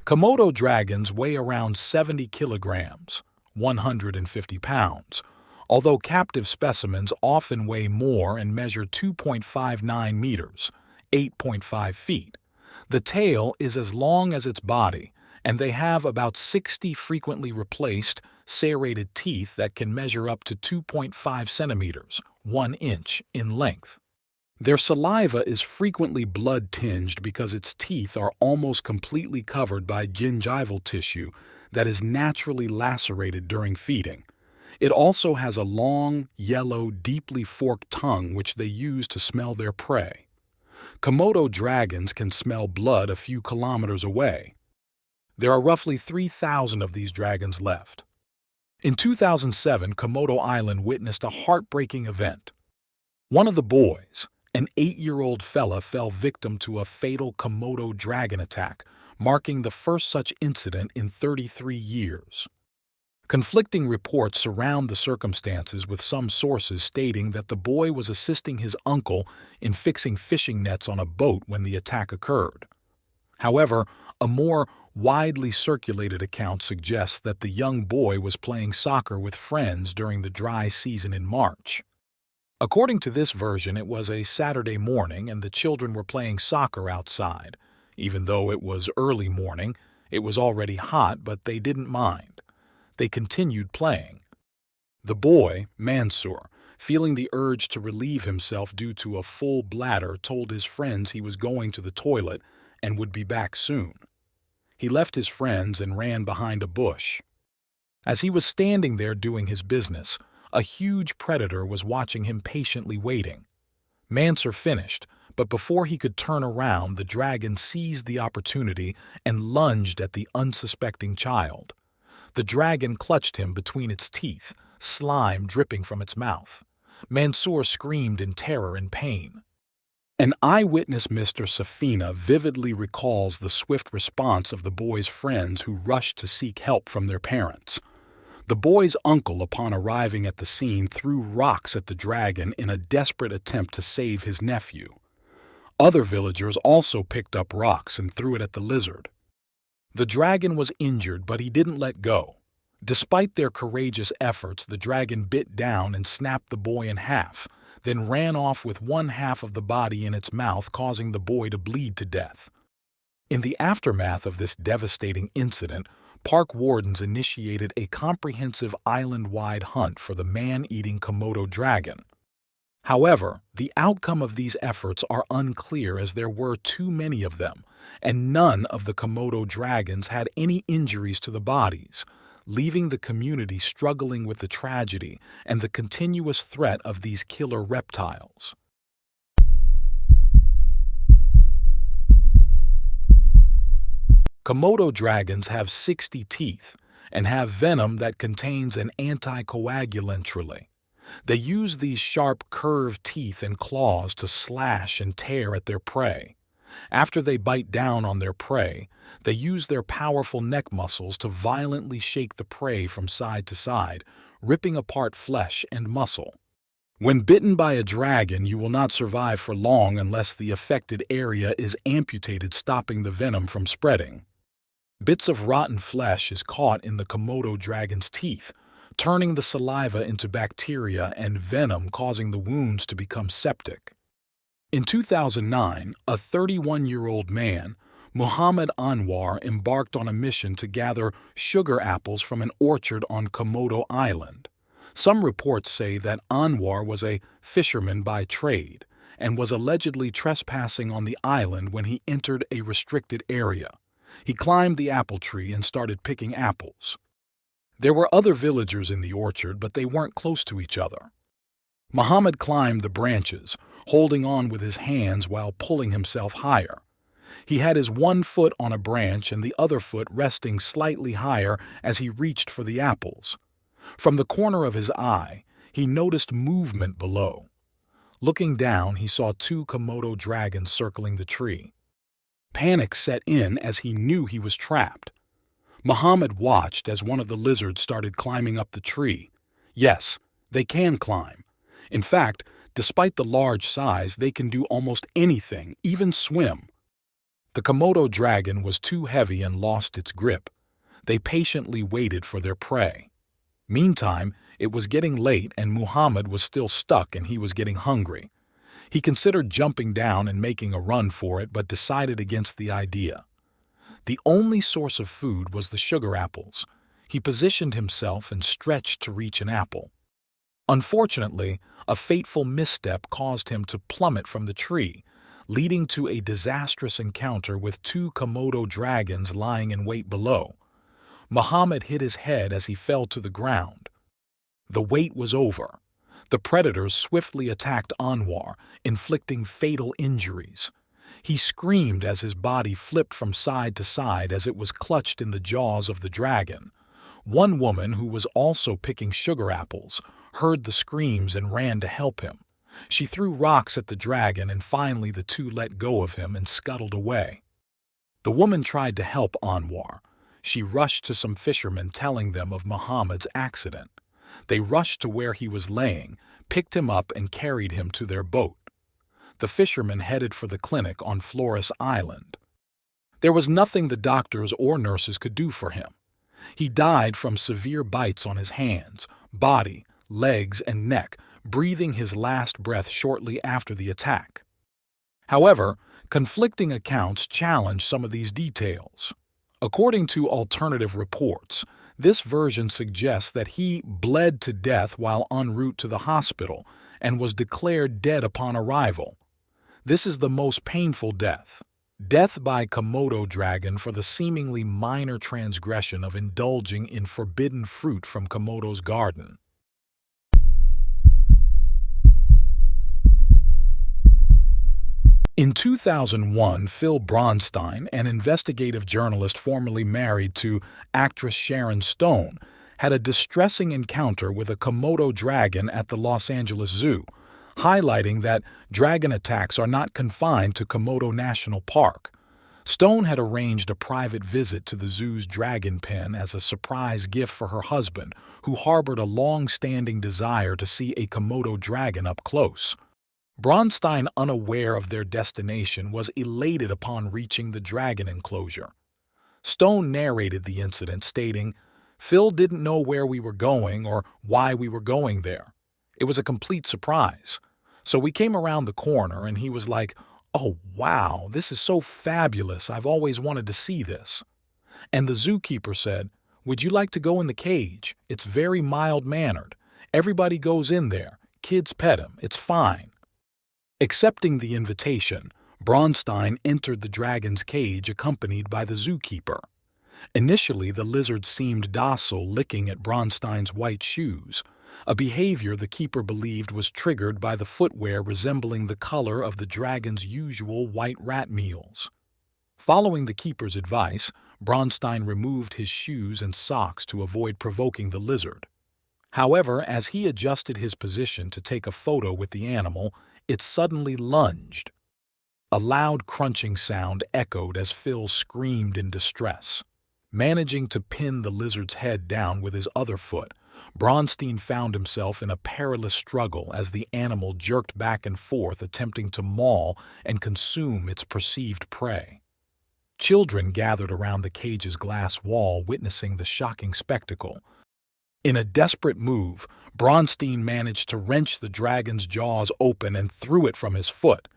Komodo dragons weigh around 70 kilograms, 150 pounds, although captive specimens often weigh more and measure 2.59 meters, 8.5 feet. The tail is as long as its body, and they have about 60 frequently replaced, serrated teeth that can measure up to 2.5 centimeters, 1 inch, in length. Their saliva is frequently blood-tinged because its teeth are almost completely covered by gingival tissue that is naturally lacerated during feeding. It also has a long, yellow, deeply forked tongue which they use to smell their prey. Komodo dragons can smell blood a few kilometers away. There are roughly 3,000 of these dragons left. In 2007, Komodo Island witnessed a heartbreaking event. One of the boys, an 8-year-old fella, fell victim to a fatal Komodo dragon attack, marking the first such incident in 33 years. Conflicting reports surround the circumstances, with some sources stating that the boy was assisting his uncle in fixing fishing nets on a boat when the attack occurred. However, a more widely circulated account suggests that the young boy was playing soccer with friends during the dry season in March. According to this version, it was a Saturday morning and the children were playing soccer outside. Even though it was early morning, it was already hot, but they didn't mind. They continued playing. The boy, Mansour, feeling the urge to relieve himself due to a full bladder, told his friends he was going to the toilet and would be back soon. He left his friends and ran behind a bush. As he was standing there doing his business, a huge predator was watching him, patiently waiting. Mansour finished, but before he could turn around, the dragon seized the opportunity and lunged at the unsuspecting child. The dragon clutched him between its teeth, slime dripping from its mouth. Mansour screamed in terror and pain. An eyewitness, Mr. Safina, vividly recalls the swift response of the boy's friends who rushed to seek help from their parents. The boy's uncle, upon arriving at the scene, threw rocks at the dragon in a desperate attempt to save his nephew. Other villagers also picked up rocks and threw it at the lizard. The dragon was injured, but he didn't let go. Despite their courageous efforts, the dragon bit down and snapped the boy in half, then ran off with one half of the body in its mouth, causing the boy to bleed to death. In the aftermath of this devastating incident, park wardens initiated a comprehensive island-wide hunt for the man-eating Komodo dragon. However, the outcome of these efforts are unclear, as there were too many of them, and none of the Komodo dragons had any injuries to the bodies, leaving the community struggling with the tragedy and the continuous threat of these killer reptiles. Komodo dragons have 60 teeth and have venom that contains an anticoagulant. They use these sharp, curved teeth and claws to slash and tear at their prey. After they bite down on their prey, they use their powerful neck muscles to violently shake the prey from side to side, ripping apart flesh and muscle. When bitten by a dragon, you will not survive for long unless the affected area is amputated, stopping the venom from spreading. Bits of rotten flesh is caught in the Komodo dragon's teeth, turning the saliva into bacteria and venom, causing the wounds to become septic. In 2009, a 31-year-old man, Muhamad, embarked on a mission to gather sugar apples from an orchard on Komodo Island. Some reports say that Anwar was a fisherman by trade and was allegedly trespassing on the island when he entered a restricted area. He climbed the apple tree and started picking apples. There were other villagers in the orchard, but they weren't close to each other. Muhammad climbed the branches, holding on with his hands while pulling himself higher. He had his one foot on a branch and the other foot resting slightly higher as he reached for the apples. From the corner of his eye, he noticed movement below. Looking down, he saw 2 Komodo dragons circling the tree. Panic set in as he knew he was trapped. Muhammad watched as one of the lizards started climbing up the tree. Yes, they can climb. In fact, despite the large size, they can do almost anything, even swim. The Komodo dragon was too heavy and lost its grip. They patiently waited for their prey. Meantime, it was getting late and Muhammad was still stuck and he was getting hungry. He considered jumping down and making a run for it, but decided against the idea. The only source of food was the sugar apples. He positioned himself and stretched to reach an apple. Unfortunately, a fateful misstep caused him to plummet from the tree, leading to a disastrous encounter with two Komodo dragons lying in wait below. Muhammad hit his head as he fell to the ground. The wait was over. The predators swiftly attacked Anwar, inflicting fatal injuries. He screamed as his body flipped from side to side as it was clutched in the jaws of the dragon. One woman, who was also picking sugar apples, heard the screams and ran to help him. She threw rocks at the dragon and finally the two let go of him and scuttled away. The woman tried to help Anwar. She rushed to some fishermen telling them of Muhammad's accident. They rushed to where he was laying, picked him up and carried him to their boat. The fishermen headed for the clinic on Flores Island. There was nothing the doctors or nurses could do for him. He died from severe bites on his hands, body, legs, and neck, breathing his last breath shortly after the attack. However, conflicting accounts challenge some of these details. According to alternative reports, this version suggests that he bled to death while en route to the hospital and was declared dead upon arrival. This is the most painful death. Death by Komodo dragon for the seemingly minor transgression of indulging in forbidden fruit from Komodo's garden. In 2001, Phil Bronstein, an investigative journalist formerly married to actress Sharon Stone, had a distressing encounter with a Komodo dragon at the Los Angeles Zoo, highlighting that dragon attacks are not confined to Komodo National Park. Stone had arranged a private visit to the zoo's dragon pen as a surprise gift for her husband, who harbored a long-standing desire to see a Komodo dragon up close. Bronstein, unaware of their destination, was elated upon reaching the dragon enclosure. Stone narrated the incident, stating, "Phil didn't know where we were going or why we were going there. It was a complete surprise. So we came around the corner and he was like, 'Oh wow, this is so fabulous, I've always wanted to see this.' And the zookeeper said, 'Would you like to go in the cage? It's very mild-mannered. Everybody goes in there. Kids pet him. It's fine.' Accepting the invitation, Bronstein entered the dragon's cage accompanied by the zookeeper. Initially, the lizard seemed docile, licking at Bronstein's white shoes, a behavior the keeper believed was triggered by the footwear resembling the color of the dragon's usual white rat meals. Following the keeper's advice, Bronstein removed his shoes and socks to avoid provoking the lizard. However, as he adjusted his position to take a photo with the animal, it suddenly lunged. A loud crunching sound echoed as Phil screamed in distress. Managing to pin the lizard's head down with his other foot, Bronstein found himself in a perilous struggle as the animal jerked back and forth, attempting to maul and consume its perceived prey. Children gathered around the cage's glass wall, witnessing the shocking spectacle. In a desperate move, Bronstein managed to wrench the dragon's jaws open and threw it from his foot.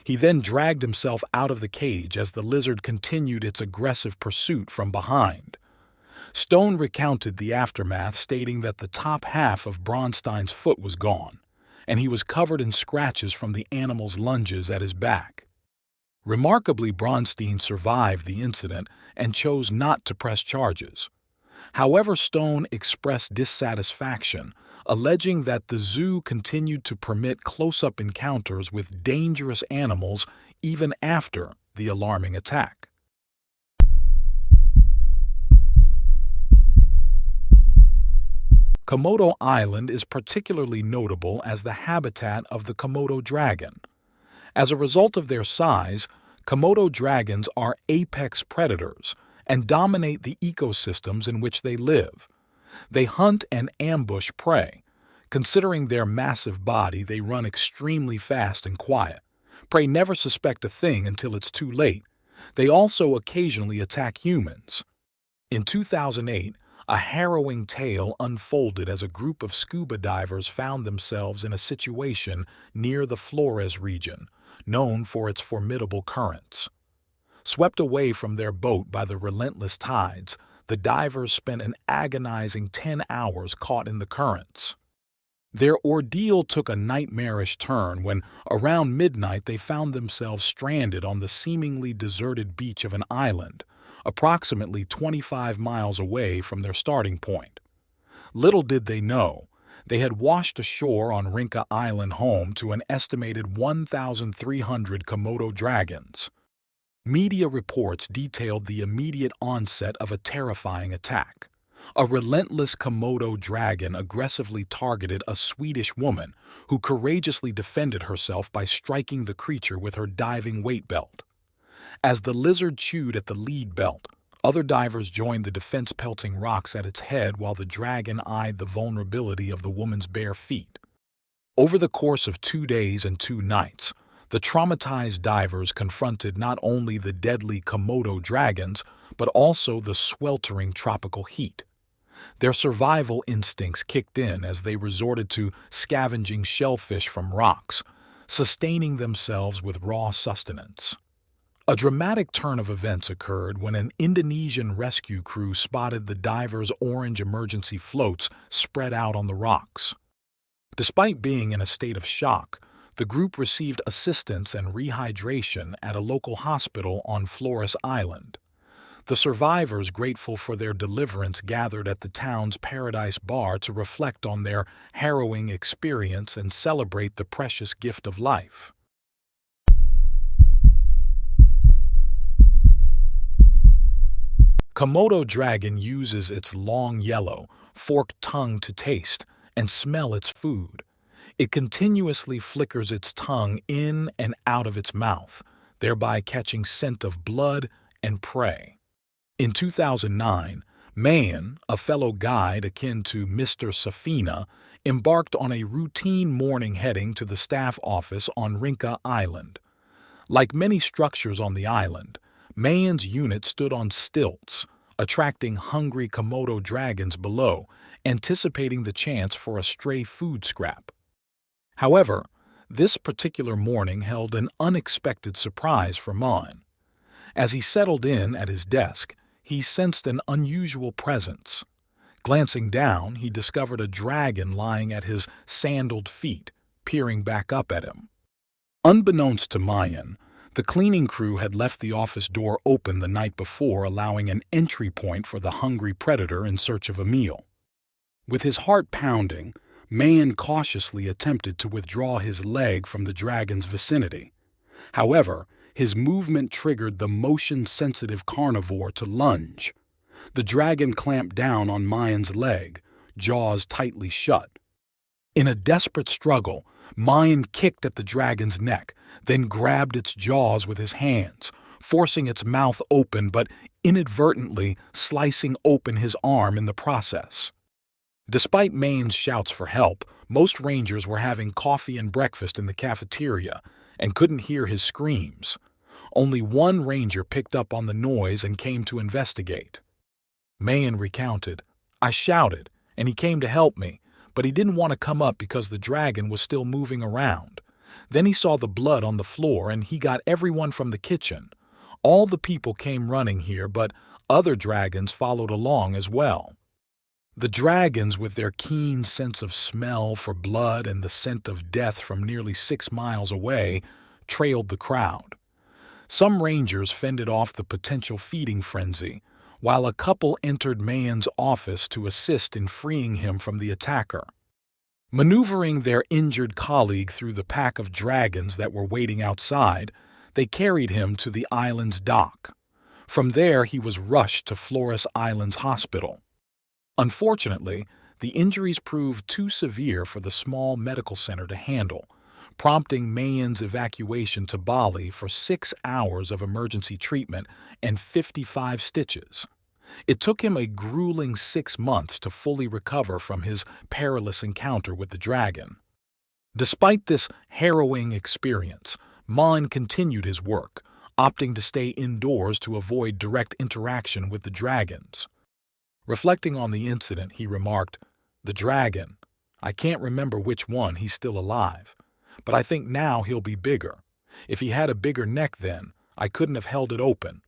He then dragged himself out of the cage as the lizard continued its aggressive pursuit from behind. Stone recounted the aftermath, stating that the top half of Bronstein's foot was gone, and he was covered in scratches from the animal's lunges at his back. Remarkably, Bronstein survived the incident and chose not to press charges. However, Stone expressed dissatisfaction, alleging that the zoo continued to permit close-up encounters with dangerous animals even after the alarming attack. Komodo Island is particularly notable as the habitat of the Komodo dragon. As a result of their size, Komodo dragons are apex predators and dominate the ecosystems in which they live. They hunt and ambush prey. Considering their massive body, they run extremely fast and quiet. Prey never suspect a thing until it's too late. They also occasionally attack humans. In 2008, a harrowing tale unfolded as a group of scuba divers found themselves in a situation near the Flores region, known for its formidable currents. Swept away from their boat by the relentless tides, the divers spent an agonizing 10 hours caught in the currents. Their ordeal took a nightmarish turn when, around midnight, they found themselves stranded on the seemingly deserted beach of an island, approximately 25 miles away from their starting point. Little did they know, they had washed ashore on Rinka Island, home to an estimated 1,300 Komodo dragons. Media reports detailed the immediate onset of a terrifying attack. A relentless Komodo dragon aggressively targeted a Swedish woman who courageously defended herself by striking the creature with her diving weight belt. As the lizard chewed at the lead belt, other divers joined the defense, pelting rocks at its head while the dragon eyed the vulnerability of the woman's bare feet. Over the course of 2 days and 2 nights, the traumatized divers confronted not only the deadly Komodo dragons, but also the sweltering tropical heat. Their survival instincts kicked in as they resorted to scavenging shellfish from rocks, sustaining themselves with raw sustenance. A dramatic turn of events occurred when an Indonesian rescue crew spotted the divers' orange emergency floats spread out on the rocks. Despite being in a state of shock, the group received assistance and rehydration at a local hospital on Flores Island. The survivors, grateful for their deliverance, gathered at the town's Paradise Bar to reflect on their harrowing experience and celebrate the precious gift of life. Komodo dragon uses its long yellow, forked tongue to taste and smell its food. It continuously flickers its tongue in and out of its mouth, thereby catching scent of blood and prey. In 2009, Mayan, a fellow guide akin to Mr. Safina, embarked on a routine morning heading to the staff office on Rinka Island. Like many structures on the island, Mayan's unit stood on stilts, attracting hungry Komodo dragons below, anticipating the chance for a stray food scrap. However, this particular morning held an unexpected surprise for Mayan. As he settled in at his desk, he sensed an unusual presence. Glancing down, he discovered a dragon lying at his sandaled feet, peering back up at him. Unbeknownst to Mayan, the cleaning crew had left the office door open the night before, allowing an entry point for the hungry predator in search of a meal. With his heart pounding, Mayan cautiously attempted to withdraw his leg from the dragon's vicinity. However, his movement triggered the motion-sensitive carnivore to lunge. The dragon clamped down on Mayan's leg, jaws tightly shut. In a desperate struggle, Mayan kicked at the dragon's neck, then grabbed its jaws with his hands, forcing its mouth open but inadvertently slicing open his arm in the process. Despite Mayan's shouts for help, most rangers were having coffee and breakfast in the cafeteria and couldn't hear his screams. Only one ranger picked up on the noise and came to investigate. Mayan recounted, "I shouted, and he came to help me, but he didn't want to come up because the dragon was still moving around. Then he saw the blood on the floor and he got everyone from the kitchen. All the people came running here, but other dragons followed along as well." The dragons, with their keen sense of smell for blood and the scent of death from nearly 6 miles away, trailed the crowd. Some rangers fended off the potential feeding frenzy, while a couple entered Mayan's office to assist in freeing him from the attacker. Maneuvering their injured colleague through the pack of dragons that were waiting outside, they carried him to the island's dock. From there, he was rushed to Flores Island's hospital. Unfortunately, the injuries proved too severe for the small medical center to handle, prompting Mayan's evacuation to Bali for 6 hours of emergency treatment and 55 stitches. It took him a grueling 6 months to fully recover from his perilous encounter with the dragon. Despite this harrowing experience, Mayan continued his work, opting to stay indoors to avoid direct interaction with the dragons. Reflecting on the incident, he remarked, "The dragon. I can't remember which one, he's still alive. But I think now he'll be bigger. If he had a bigger neck then, I couldn't have held it open.